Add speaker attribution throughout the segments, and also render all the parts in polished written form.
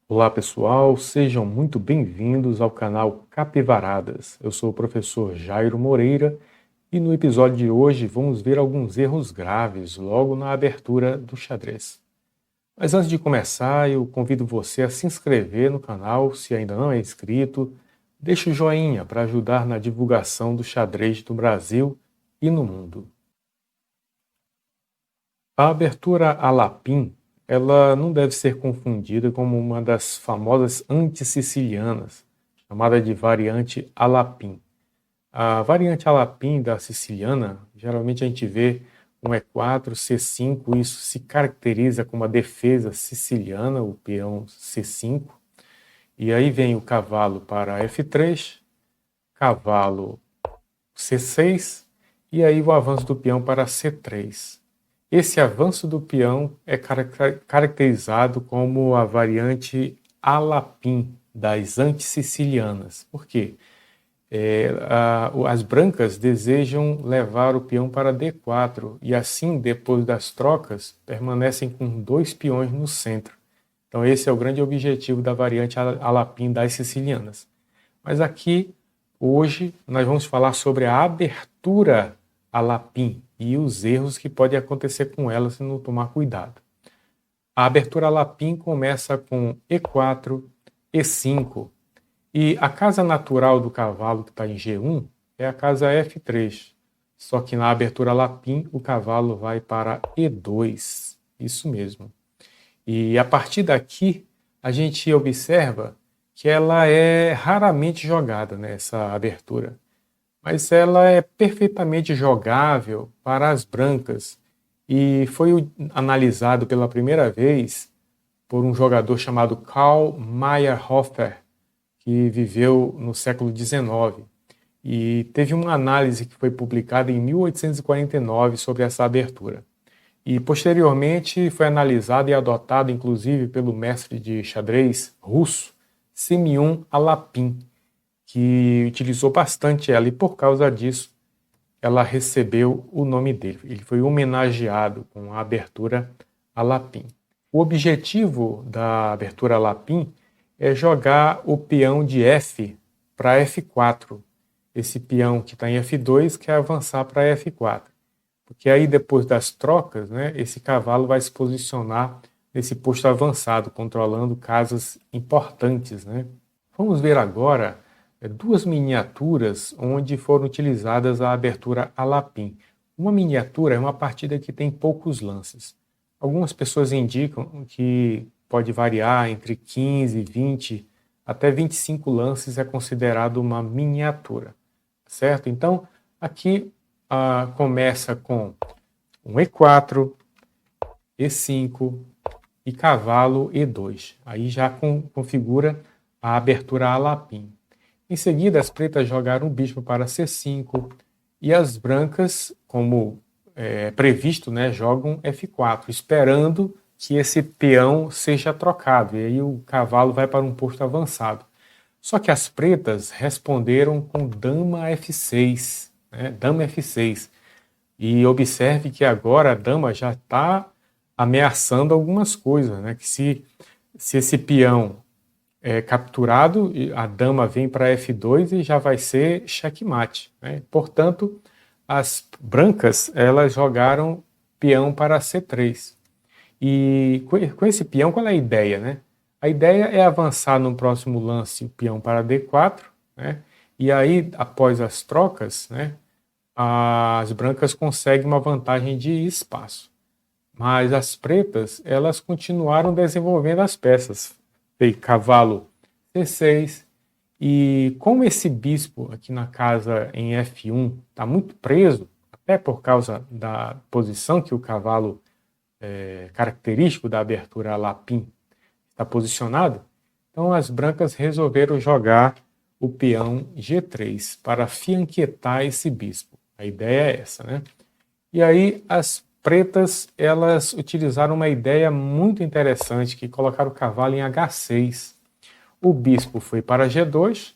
Speaker 1: Olá pessoal, sejam muito bem-vindos ao canal Capivaradas. Eu sou o professor Jairo Moreira e no episódio de hoje vamos ver alguns erros graves logo na abertura do xadrez. Mas antes de começar, eu convido você a se inscrever no canal se ainda não é inscrito, deixe o joinha para ajudar na divulgação do xadrez do Brasil e no mundo. A abertura a lapim, ela não deve ser confundida como uma das famosas anti-sicilianas, chamada de variante alapim. A variante alapim da siciliana, geralmente a gente vê um E4, C5, isso se caracteriza como a defesa siciliana, o peão C5, e aí vem o cavalo para F3, cavalo C6, e aí o avanço do peão para C3. Esse avanço do peão é caracterizado como a variante alapim das anti-sicilianas. Por quê? As brancas desejam levar o peão para D4 e assim, depois das trocas, permanecem com dois peões no centro. Então esse é o grande objetivo da variante alapim das sicilianas. Mas aqui, hoje, nós vamos falar sobre a abertura alapim e os erros que podem acontecer com ela se não tomar cuidado. A abertura alapim começa com E4, E5, e a casa natural do cavalo que está em G1 é a casa F3. Só que na abertura lapim o cavalo vai para E2. Isso mesmo. E a partir daqui a gente observa que ela é raramente jogada nessa abertura. Mas ela é perfeitamente jogável para as brancas e foi analisado pela primeira vez por um jogador chamado Karl Meyerhofer, que viveu no século XIX, e teve uma análise que foi publicada em 1849 sobre essa abertura. E posteriormente foi analisada e adotada, inclusive, pelo mestre de xadrez russo, Semyon Alapin, que utilizou bastante ela, e por causa disso ela recebeu o nome dele. Ele foi homenageado com a abertura Alapin. O objetivo da abertura Alapin é jogar o peão de F para F4. Esse peão que está em F2 quer avançar para F4. Porque aí depois das trocas, né, esse cavalo vai se posicionar nesse posto avançado, controlando casas importantes, né? Vamos ver agora duas miniaturas onde foram utilizadas a abertura Alapim. Uma miniatura é uma partida que tem poucos lances. Algumas pessoas indicam que pode variar entre 15, 20, até 25 lances é considerado uma miniatura, certo? Então, aqui começa com um E4, E5 e cavalo E2. Aí já configura a abertura Alapim. Em seguida, as pretas jogaram o bispo para C5 e as brancas, como previsto, né, jogam F4, esperando que esse peão seja trocado. E aí o cavalo vai para um posto avançado. Só que as pretas responderam com dama F6, né, dama F6. E observe que agora a dama já está ameaçando algumas coisas, né? Que se esse peão é capturado, a dama vem para F2 e já vai ser checkmate, né? Portanto, as brancas elas jogaram peão para C3. E com esse peão, qual é a ideia, né? A ideia é avançar no próximo lance o peão para D4, né? E aí, após as trocas, né, as brancas conseguem uma vantagem de espaço. Mas as pretas, elas continuaram desenvolvendo as peças. Tem cavalo C6, e como esse bispo aqui na casa em F1 está muito preso, até por causa da posição que o cavalo característico da abertura lapim está posicionado, então as brancas resolveram jogar o peão G3 para fianquetar esse bispo. A ideia é essa, né? E aí as pretas, elas utilizaram uma ideia muito interessante, que colocaram o cavalo em H6. O bispo foi para G2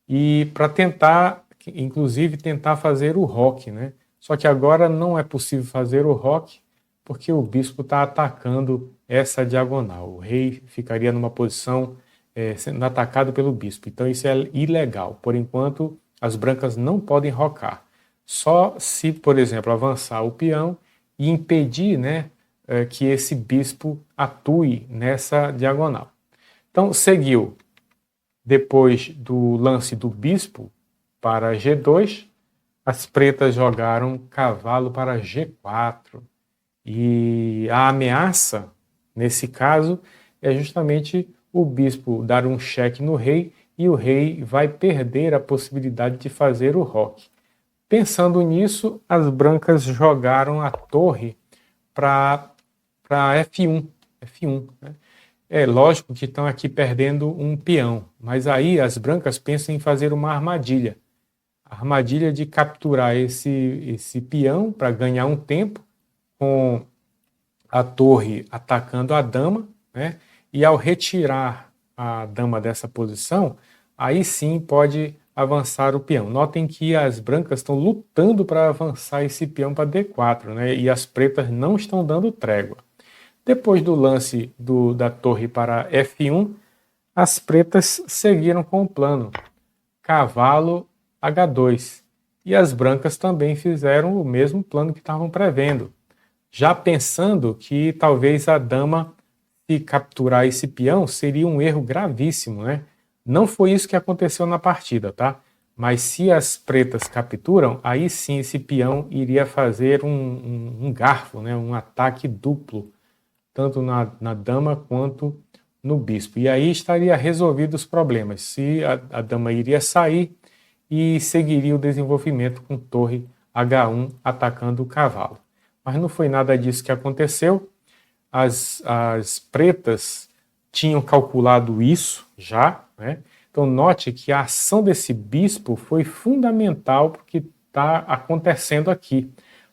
Speaker 1: e para tentar, inclusive, tentar fazer o roque, né? Só que agora não é possível fazer o roque porque o bispo está atacando essa diagonal. O rei ficaria numa posição sendo atacado pelo bispo. Então isso é ilegal. Por enquanto, as brancas não podem rocar. Só se, por exemplo, avançar o peão e impedir, né, que esse bispo atue nessa diagonal. Então, seguiu, depois do lance do bispo para G2, as pretas jogaram cavalo para G4. E a ameaça, nesse caso, é justamente o bispo dar um cheque no rei e o rei vai perder a possibilidade de fazer o roque. Pensando nisso, as brancas jogaram a torre para F1. F1, né? É lógico que estão aqui perdendo um peão, mas aí as brancas pensam em fazer uma armadilha. A armadilha de capturar esse peão para ganhar um tempo, com a torre atacando a dama, né? E ao retirar a dama dessa posição, aí sim pode avançar o peão. Notem que as brancas estão lutando para avançar esse peão para D4, né? E as pretas não estão dando trégua. Depois do lance da torre para F1, as pretas seguiram com o plano cavalo H2. E as brancas também fizeram o mesmo plano que estavam prevendo, já pensando que talvez a dama, se capturar esse peão, seria um erro gravíssimo, né? Não foi isso que aconteceu na partida, tá? Mas se as pretas capturam, aí sim esse peão iria fazer um garfo, né? Um ataque duplo, tanto na dama quanto no bispo. E aí estaria resolvido os problemas. Se a dama iria sair e seguiria o desenvolvimento com torre H1 atacando o cavalo. Mas não foi nada disso que aconteceu. As pretas tinham calculado isso já, né? Então note que a ação desse bispo foi fundamental para o que está acontecendo aqui,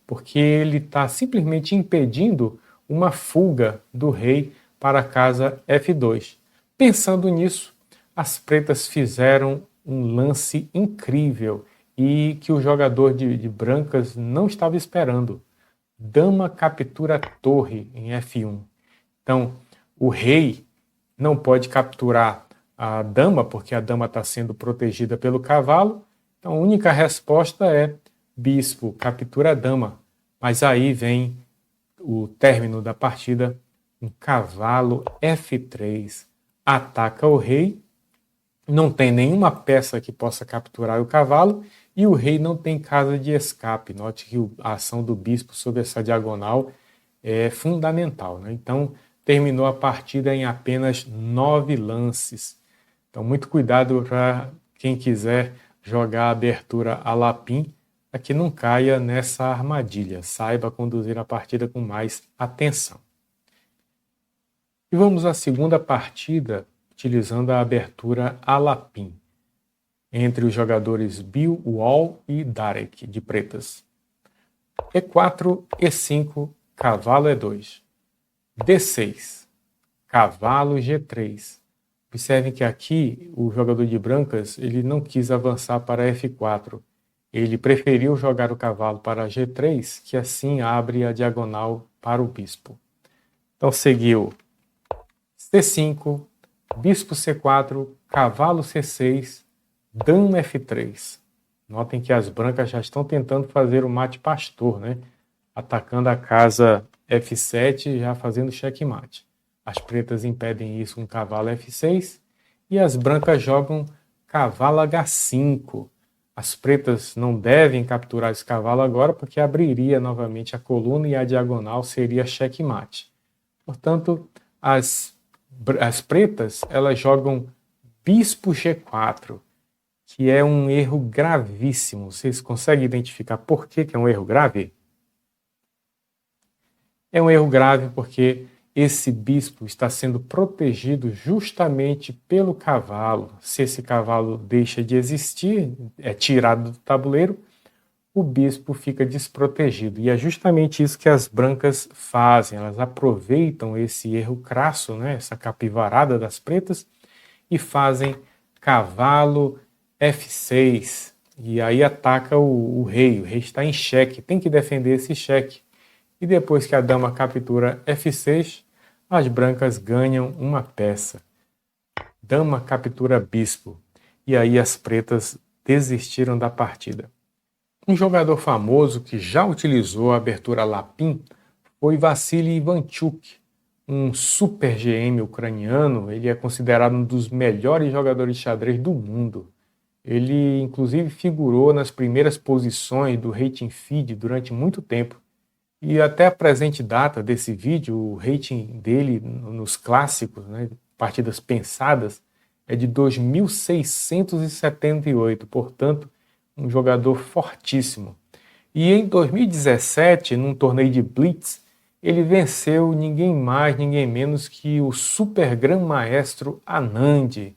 Speaker 1: porque ele está simplesmente impedindo uma fuga do rei para a casa F2. Pensando nisso, as pretas fizeram um lance incrível e que o jogador de brancas não estava esperando. Dama captura torre em F1. Então, o rei não pode capturar a dama, porque a dama está sendo protegida pelo cavalo. Então, a única resposta é bispo captura a dama. Mas aí vem o término da partida, um cavalo F3 ataca o rei, não tem nenhuma peça que possa capturar o cavalo e o rei não tem casa de escape. Note que a ação do bispo sobre essa diagonal é fundamental, né? Então, terminou a partida em apenas 9 lances. Então, muito cuidado para quem quiser jogar a abertura a lapim, para que não caia nessa armadilha. Saiba conduzir a partida com mais atenção. E vamos à segunda partida, utilizando a abertura a lapim, entre os jogadores Bill Wall e Darek, de pretas. E4, E5, cavalo E2. D6, cavalo G3. Observem que aqui o jogador de brancas ele não quis avançar para F4. Ele preferiu jogar o cavalo para G3, que assim abre a diagonal para o bispo. Então seguiu C5, bispo C4, cavalo C6, dama F3. Notem que as brancas já estão tentando fazer o mate pastor, né? Atacando a casa F7, já fazendo checkmate. As pretas impedem isso com cavalo F6 e as brancas jogam cavalo H5. As pretas não devem capturar esse cavalo agora porque abriria novamente a coluna e a diagonal seria checkmate. Portanto, as pretas elas jogam bispo G4, que é um erro gravíssimo. Vocês conseguem identificar por que é um erro grave? É um erro grave porque esse bispo está sendo protegido justamente pelo cavalo. Se esse cavalo deixa de existir, é tirado do tabuleiro, o bispo fica desprotegido. E é justamente isso que as brancas fazem. Elas aproveitam esse erro crasso, né, essa capivarada das pretas, e fazem cavalo F6. E aí ataca o rei. O rei está em xeque, tem que defender esse xeque. E depois que a dama captura F6, As brancas ganham uma peça. Dama captura bispo. E aí as pretas desistiram da partida. Um jogador famoso que já utilizou a abertura Lapin foi Vassili Ivanchuk, um super GM ucraniano. Ele é considerado um dos melhores jogadores de xadrez do mundo. Ele, inclusive, figurou nas primeiras posições do rating feed durante muito tempo. E até a presente data desse vídeo, o rating dele nos clássicos, né, partidas pensadas, é de 2.678, portanto, um jogador fortíssimo. E em 2017, num torneio de Blitz, ele venceu ninguém mais, ninguém menos que o super grão-maestro Anand.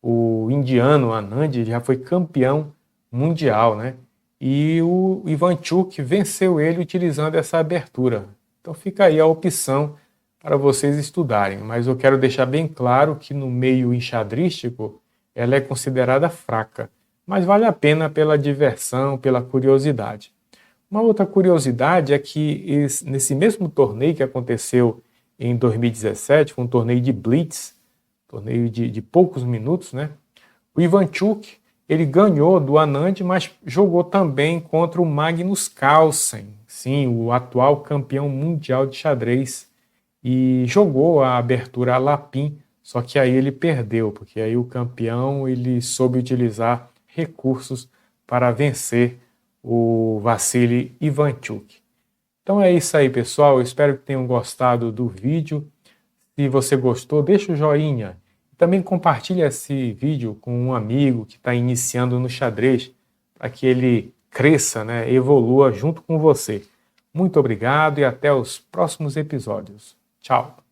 Speaker 1: O indiano Anand já foi campeão mundial, né? E o Ivanchuk venceu ele utilizando essa abertura. Então fica aí a opção para vocês estudarem, mas eu quero deixar bem claro que no meio enxadrístico ela é considerada fraca, mas vale a pena pela diversão, pela curiosidade. Uma outra curiosidade é que nesse mesmo torneio que aconteceu em 2017, foi um torneio de Blitz, torneio de poucos minutos, né? O Ivanchuk, ele ganhou do Anand, mas jogou também contra o Magnus Carlsen, sim, o atual campeão mundial de xadrez, e jogou a abertura a Lapin, só que aí ele perdeu, porque aí o campeão ele soube utilizar recursos para vencer o Vassili Ivanchuk. Então é isso aí, pessoal. Eu espero que tenham gostado do vídeo. Se você gostou, deixa o joinha. Também compartilhe esse vídeo com um amigo que está iniciando no xadrez, para que ele cresça, né, evolua junto com você. Muito obrigado e até os próximos episódios. Tchau!